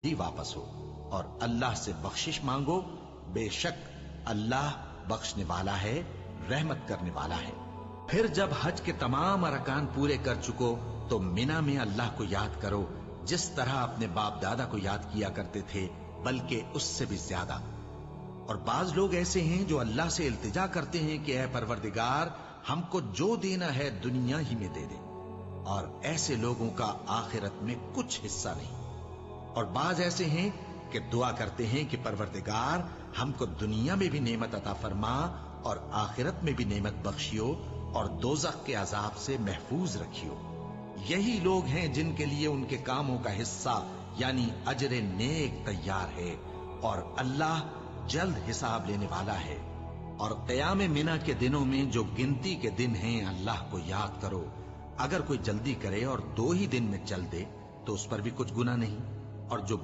ہی واپس ہو اور اللہ سے بخشش مانگو، بے شک اللہ بخشنے والا ہے، رحمت کرنے والا ہے۔ پھر جب حج کے تمام ارکان پورے کر چکو تو مینا میں اللہ کو یاد کرو جس طرح اپنے باپ دادا کو یاد کیا کرتے تھے، بلکہ اس سے بھی زیادہ۔ اور بعض لوگ ایسے ہیں جو اللہ سے التجا کرتے ہیں کہ اے پروردگار ہم کو جو دینا ہے دنیا ہی میں دے دے، اور ایسے لوگوں کا آخرت میں کچھ حصہ نہیں۔ اور بعض ایسے ہیں کہ دعا کرتے ہیں کہ پروردگار ہم کو دنیا میں بھی نعمت عطا فرما اور آخرت میں بھی نعمت بخشیو اور دوزخ کے عذاب سے محفوظ رکھیو۔ یہی لوگ ہیں جن کے لیے ان کے کاموں کا حصہ یعنی اجر نیک تیار ہے، اور اللہ جلد حساب لینے والا ہے۔ اور قیام منا کے دنوں میں جو گنتی کے دن ہیں اللہ کو یاد کرو۔ اگر کوئی جلدی کرے اور 2 ہی دن میں چل دے تو اس پر بھی کچھ گناہ نہیں، اور جو